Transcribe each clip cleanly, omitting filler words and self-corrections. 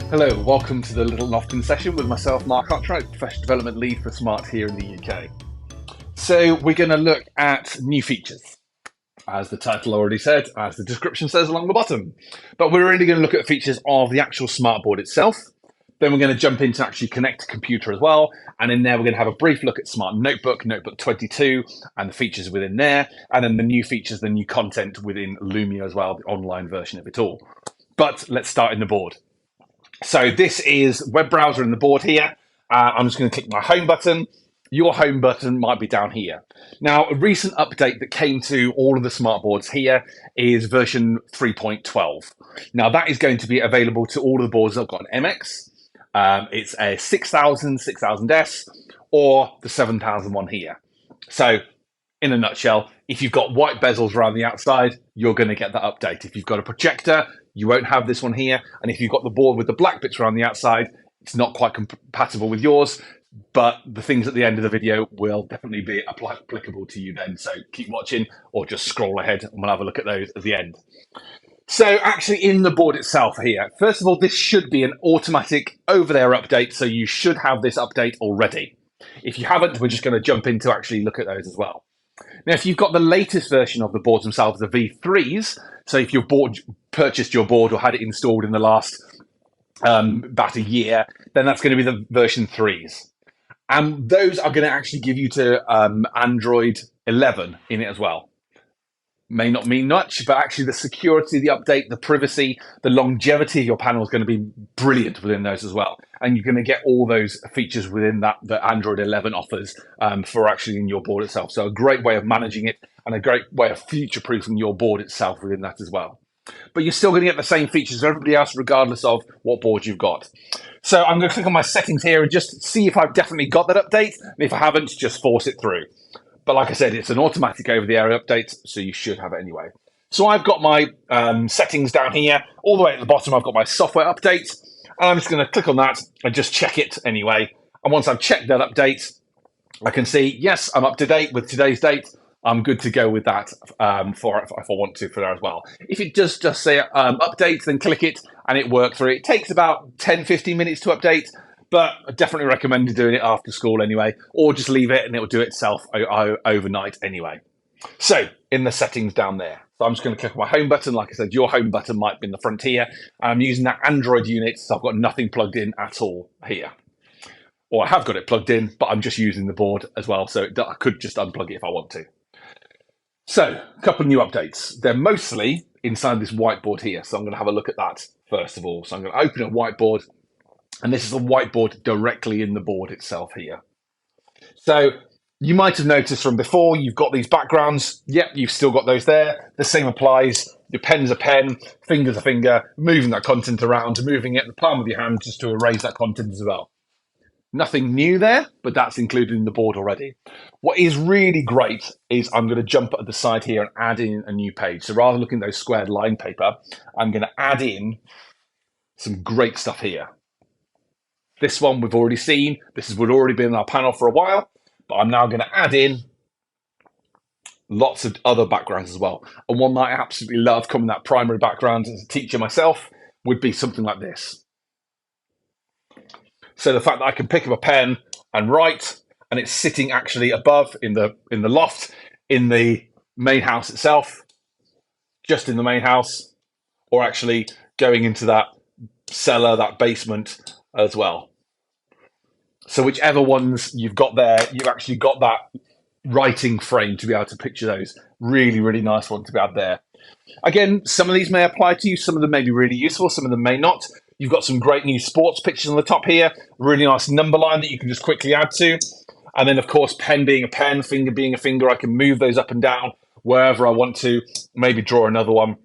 Hello, welcome to the Little and Often session with myself, Mark Hartwright, Professional Development Lead for Smart here in the UK. So we're going to look at new features, as the title already said, as the description says along the bottom. But we're really going to look at features of the actual smartboard itself. Then we're going to jump into actually connect to computer as well. And in there, we're going to have a brief look at Smart Notebook, Notebook 22, and the features within there. And then the new features, the new content within Lumio as well, the online version of it all. But let's start in the board. So this is web browser in the board here. I'm just going to click my home button. Your home button might be down here. Now, a recent update that came to all of the smart boards here is version 3.12. Now, that is going to be available to all of the boards that have got an MX. It's a 6000, 6000S, or the 7001 here. So, in a nutshell, if you've got white bezels around the outside, you're going to get that update. If you've got a projector, you won't have this one here. And if you've got the board with the black bits around the outside, it's not quite compatible with yours, but the things at the end of the video will definitely be applicable to you then. So keep watching or just scroll ahead and we'll have a look at those at the end. So actually in the board itself here, first of all, this should be an automatic over-there update. So you should have this update already. If you haven't, we're just going to jump in to actually look at those as well. Now, if you've got the latest version of the boards themselves, the V3s, so if you've purchased your board or had it installed in the last about a year, then that's going to be the version 3s. And those are going to actually give you to Android 11 in it as well. May not mean much, but actually the security, the update, the privacy, the longevity of your panel is going to be brilliant within those as well. And you're going to get all those features within that Android 11 offers for actually in your board itself. So a great way of managing it and a great way of future-proofing your board itself within that as well. But you're still going to get the same features as everybody else, regardless of what board you've got. So I'm going to click on my settings here and just see if I've definitely got that update. And if I haven't, just force it through. But like I said, it's an automatic over-the-air update, so you should have it anyway. So I've got my settings down here. All the way at the bottom, I've got my software update. And I'm just going to click on that and just check it anyway. And once I've checked that update, I can see, yes, I'm up to date with today's date. I'm good to go with that if I want to for that as well. If it does just say update, then click it and it works through. It takes about 10, 15 minutes to update. But I definitely recommend doing it after school anyway, or just leave it and it'll do it itself overnight anyway. So in the settings down there, so I'm just going to click on my home button. Like I said, your home button might be in the front here. I'm using that Android unit, so I've got nothing plugged in at all here. Or I have got it plugged in, but I'm just using the board as well, so I could just unplug it if I want to. So a couple of new updates. They're mostly inside this whiteboard here, so I'm going to have a look at that first of all. So I'm going to open a whiteboard. And this is a whiteboard directly in the board itself here. So you might have noticed from before, you've got these backgrounds. Yep, you've still got those there. The same applies. Your pen's a pen, finger's a finger, moving that content around, moving it in the palm of your hand just to erase that content as well. Nothing new there, but that's included in the board already. What is really great is I'm going to jump at the side here and add in a new page. So rather than looking at those squared line paper, I'm going to add in some great stuff here. This one we've already seen. This would already been in our panel for a while, but I'm now going to add in lots of other backgrounds as well. And one that I absolutely love coming that primary background as a teacher myself would be something like this. So the fact that I can pick up a pen and write, and it's sitting actually above in the loft, in the main house itself, just in the main house, or actually going into that cellar, that basement as well. So whichever ones you've got there, you've actually got that writing frame to be able to picture those. Really, really nice one to be out there. Again, some of these may apply to you. Some of them may be really useful. Some of them may not. You've got some great new sports pictures on the top here. Really nice number line that you can just quickly add to. And then, of course, pen being a pen, finger being a finger, I can move those up and down wherever I want to. Maybe draw another one.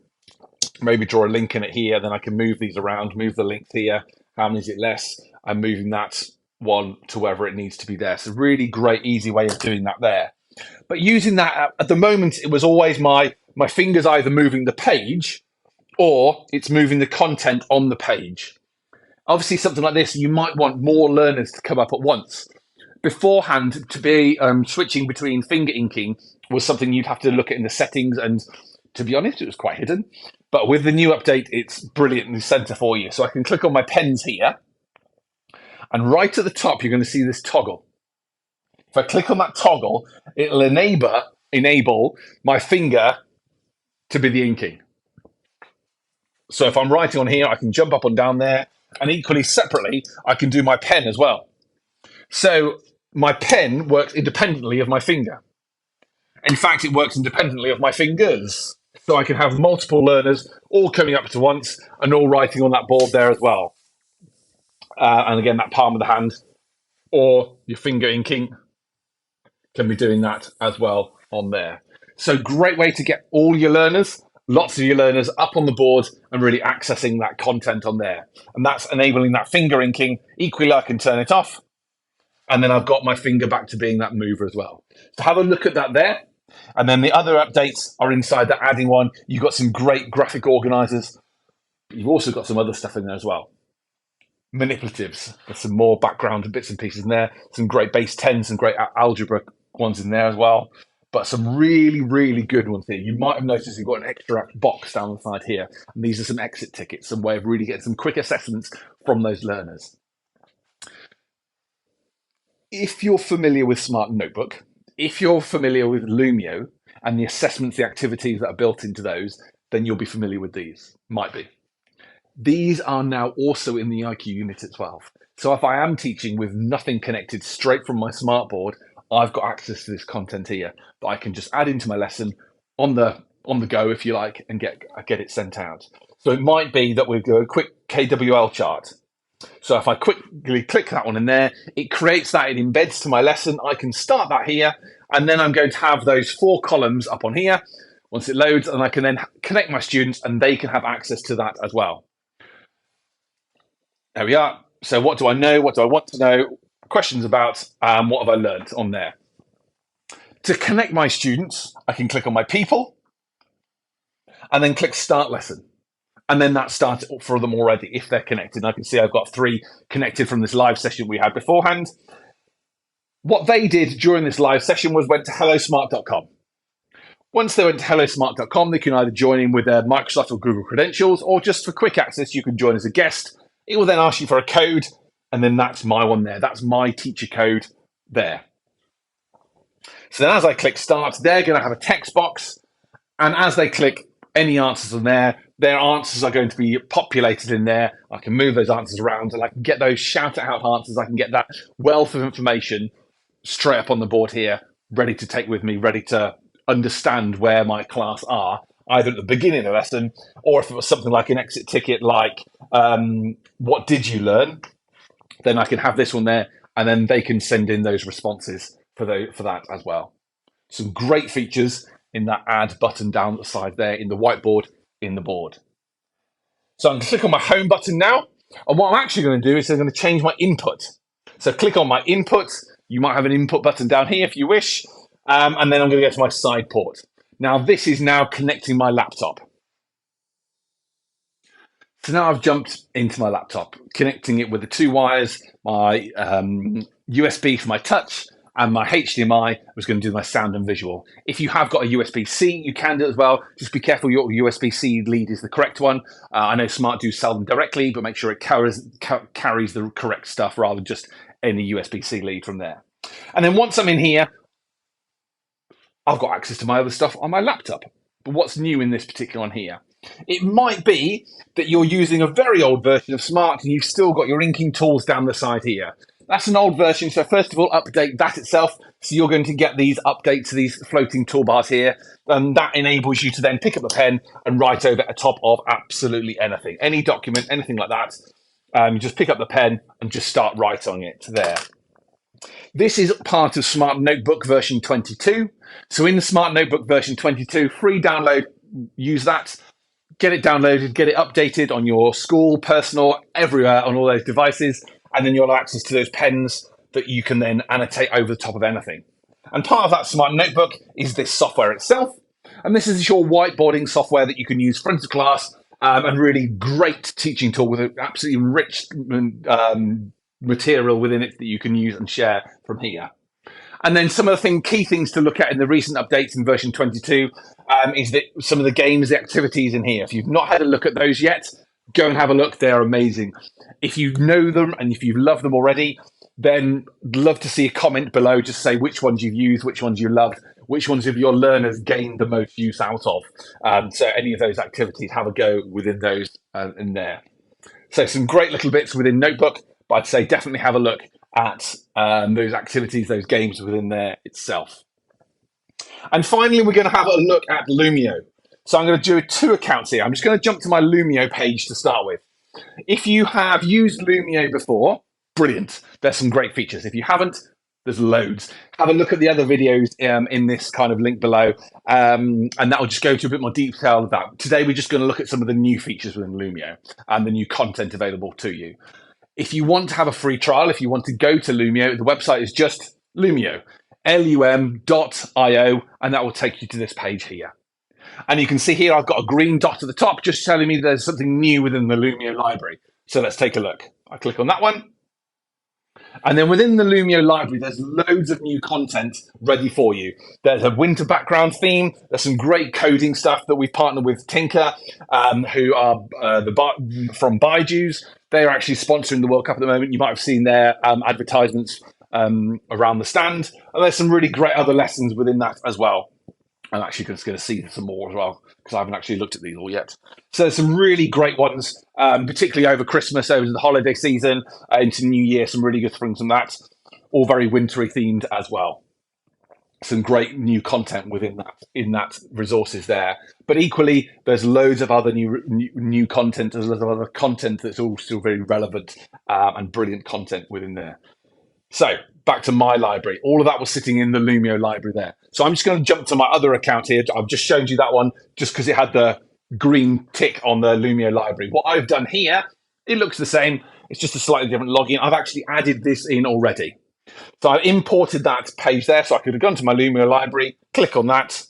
Maybe draw a link in it here. Then I can move these around, move the link here. How many is it less? I'm moving that one to wherever it needs to be there. So really great, easy way of doing that there. But using that, at the moment, it was always my fingers either moving the page or it's moving the content on the page. Obviously, something like this, you might want more learners to come up at once. Beforehand, to be switching between finger inking was something you'd have to look at in the settings and to be honest, it was quite hidden. But with the new update, it's brilliantly centre for you. So I can click on my pens here, and right at the top, you're going to see this toggle. If I click on that toggle, it'll enable my finger to be the inking. So if I'm writing on here, I can jump up and down there, and equally separately, I can do my pen as well. So my pen works independently of my finger. In fact, it works independently of my fingers. So I can have multiple learners all coming up to once and all writing on that board there as well. And again, that palm of the hand or your finger inking can be doing that as well on there. So great way to get all your learners, lots of your learners up on the board and really accessing that content on there. And that's enabling that finger inking. Equally, I can turn it off. And then I've got my finger back to being that mover as well. So have a look at that there. And then the other updates are inside that adding one. You've got some great graphic organizers. But you've also got some other stuff in there as well. Manipulatives. There's some more background bits and pieces in there. Some great base 10s and great algebra ones in there as well. But some really, really good ones here. You might have noticed you've got an extra box down the side here. And these are some exit tickets, some way of really getting some quick assessments from those learners. If you're familiar with Smart Notebook, if you're familiar with Lumio and the assessments, the activities that are built into those, then you'll be familiar with these. Might be. These are now also in the IQ unit at 12. So if I am teaching with nothing connected straight from my smartboard, I've got access to this content here that I can just add into my lesson on the go, if you like, and get it sent out. So it might be that we do a quick KWL chart. So if I quickly click that one in there, it creates that, it embeds to my lesson. I can start that here, and then I'm going to have those 4 columns up on here once it loads, and I can then connect my students and they can have access to that as well. There we are. So what do I know? What do I want to know? Questions about what have I learned on there? To connect my students, I can click on my people and then click Start Lesson. And then that starts for them already if they're connected. And I can see I've got 3 connected from this live session we had beforehand. What they did during this live session was went to hellosmart.com. Once they went to hellosmart.com, they can either join in with their Microsoft or Google credentials, or just for quick access, you can join as a guest. It will then ask you for a code, and then that's my one there. That's my teacher code there. So then as I click Start, they're going to have a text box. And as they click any answers on there, their answers are going to be populated in there. I can move those answers around and I can get those shout out answers. I can get that wealth of information straight up on the board here, ready to take with me, ready to understand where my class are, either at the beginning of the lesson, or if it was something like an exit ticket, like what did you learn? Then I can have this one there, and then they can send in those responses for that as well. Some great features in that add button down the side there in the whiteboard in the board. So I'm going to click on my home button now. And what I'm actually going to do is I'm going to change my input. So click on my input. You might have an input button down here if you wish. And then I'm going to go to my side port. Now this is now connecting my laptop. So now I've jumped into my laptop, connecting it with the 2 wires, my USB for my touch, and my HDMI was going to do my sound and visual. If you have got a USB-C, you can do it as well. Just be careful your USB-C lead is the correct one. I know Smart do sell them directly, but make sure it carries the correct stuff rather than just any USB-C lead from there. And then once I'm in here, I've got access to my other stuff on my laptop. But what's new in this particular one here? It might be that you're using a very old version of Smart and you've still got your inking tools down the side here. That's an old version, so first of all, update that itself. So you're going to get these updates to these floating toolbars here, and that enables you to then pick up a pen and write over the top of absolutely anything. Any document, anything like that. You just pick up the pen and just start writing it there. This is part of Smart Notebook version 22. So in the Smart Notebook version 22, free download, use that. Get it downloaded, get it updated on your school, personal, everywhere on all those devices. And then you'll have access to those pens that you can then annotate over the top of anything. And part of that Smart Notebook is this software itself. And this is your whiteboarding software that you can use front of class and really great teaching tool with an absolutely rich material within it that you can use and share from here. And then some of the key things to look at in the recent updates in version 22 is that some of the games, the activities in here. If you've not had a look at those yet, go and have a look. They're amazing. If you know them and if you love them already, then I'd love to see a comment below. Just say which ones you've used, which ones you loved, which ones of your learners gained the most use out of. So any of those activities, have a go within those in there. So some great little bits within Notebook, but I'd say definitely have a look at those activities, those games within there itself. And finally, we're going to have a look at Lumio. So I'm going to do 2 accounts here. I'm just going to jump to my Lumio page to start with. If you have used Lumio before, brilliant. There's some great features. If you haven't, there's loads. Have a look at the other videos in this kind of link below, and that will just go into a bit more detail of that. Today, we're just going to look at some of the new features within Lumio and the new content available to you. If you want to have a free trial, if you want to go to Lumio, the website is just Lumio, lum.io, and that will take you to this page here. And you can see here I've got a green dot at the top just telling me there's something new within the Lumio library. So let's take a look. I click on that one. And then within the Lumio library, there's loads of new content ready for you. There's a winter background theme. There's some great coding stuff that we've partnered with Tinker, who are from Baiju's. They're actually sponsoring the World Cup at the moment. You might have seen their advertisements around the stand. And there's some really great other lessons within that as well. I'm actually just going to see some more as well, because I haven't actually looked at these all yet. So there's some really great ones, particularly over Christmas, over the holiday season, into New Year, some really good things from that. All very wintry themed as well. Some great new content within that resources there. But equally, there's loads of other new content, there's loads of other content that's all still very relevant and brilliant content within there. So back to my library. All of that was sitting in the Lumio library there. So I'm just going to jump to my other account here. I've just shown you that one just because it had the green tick on the Lumio library. What I've done here, it looks the same. It's just a slightly different login. I've actually added this in already. So I imported that page there. So I could have gone to my Lumio library, click on that.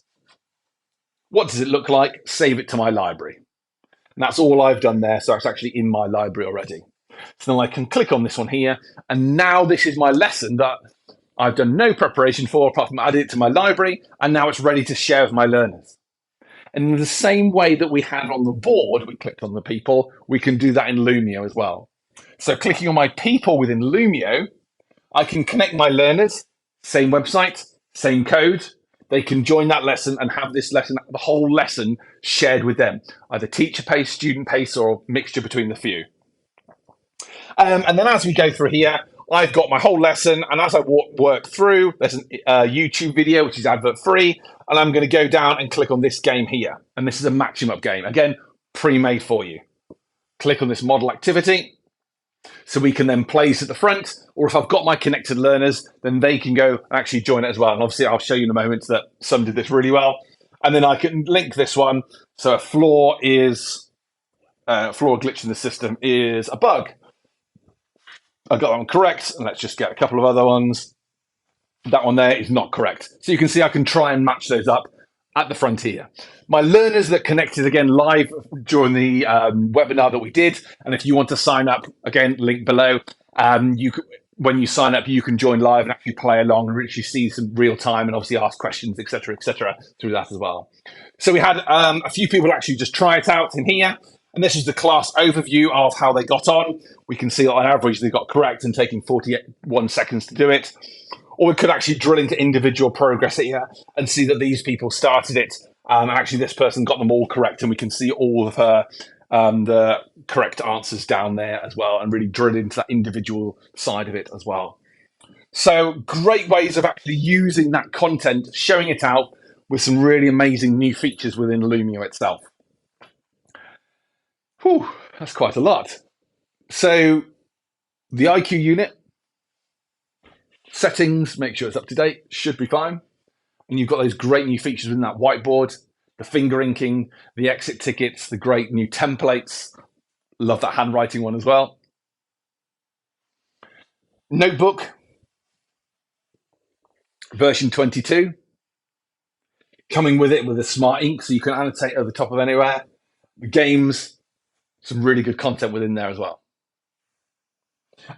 What does it look like? Save it to my library. And that's all I've done there. So it's actually in my library already. So then I can click on this one here. And now this is my lesson that I've done no preparation for, apart from adding it to my library. And now it's ready to share with my learners. And in the same way that we had on the board, we clicked on the people, we can do that in Lumio as well. So clicking on my people within Lumio, I can connect my learners, same website, same code. They can join that lesson and have this lesson, the whole lesson shared with them, either teacher pace, student pace, or a mixture between the few. And then as we go through here, I've got my whole lesson. And as I work through, there's a YouTube video, which is advert free. And I'm going to go down and click on this game here. And this is a match 'em up game. Again, pre-made for you. Click on this model activity. So we can then place at the front. Or if I've got my connected learners, then they can go and actually join it as well. And obviously, I'll show you in a moment that some did this really well. And then I can link this one. So a flaw glitch in the system is a bug. I got that one correct, and let's just get a couple of other ones. That one there is not correct. So you can see I can try and match those up at the front here. My learners that connected again live during the webinar that we did, and if you want to sign up, again, link below, when you sign up, you can join live and actually play along and actually see some real time and obviously ask questions, etc., through that as well. So we had a few people actually just try it out in here. And this is the class overview of how they got on. We can see that on average they got correct and taking 41 seconds to do it. Or we could actually drill into individual progress here and see that these people started it. And actually this person got them all correct. And we can see all of the correct answers down there as well and really drill into that individual side of it as well. So great ways of actually using that content, showing it out with some really amazing new features within Lumio itself. Whew, that's quite a lot. So the IQ unit, settings, make sure it's up to date, should be fine. And you've got those great new features within that whiteboard, the finger inking, the exit tickets, the great new templates. Love that handwriting one as well. Notebook, version 22. Coming with it with a smart ink, so you can annotate over the top of anywhere. The games, some really good content within there as well.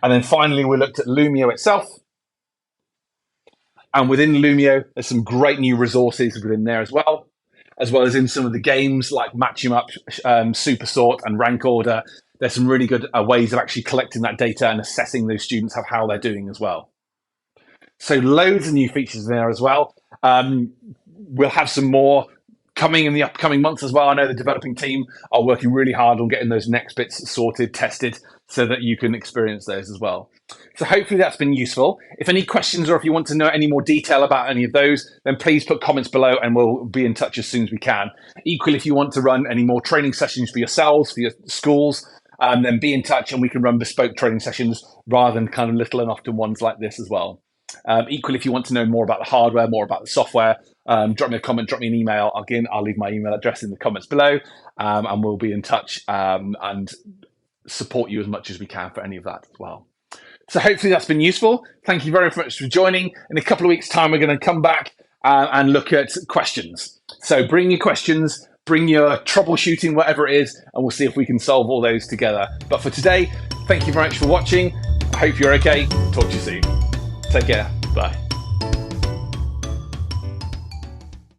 And then finally, we looked at Lumio itself. And within Lumio, there's some great new resources within there as well as in some of the games like Match 'em Up, Super Sort, and Rank Order. There's some really good ways of actually collecting that data and assessing those students of how they're doing as well. So loads of new features in there as well. We'll have some more coming in the upcoming months as well. I know the developing team are working really hard on getting those next bits sorted, tested, so that you can experience those as well. So hopefully that's been useful. If any questions or if you want to know any more detail about any of those, then please put comments below and we'll be in touch as soon as we can. Equally, if you want to run any more training sessions for yourselves, for your schools, then be in touch and we can run bespoke training sessions rather than kind of little and often ones like this as well. Equally, if you want to know more about the hardware, more about the software, drop me a comment, drop me an email. Again, I'll leave my email address in the comments below, and we'll be in touch and support you as much as we can for any of that as well. So hopefully that's been useful. Thank you very much for joining. In a couple of weeks' time, we're going to come back and look at questions. So bring your questions, bring your troubleshooting, whatever it is, and we'll see if we can solve all those together. But for today, thank you very much for watching. I hope you're okay. Talk to you soon. Take care. Bye.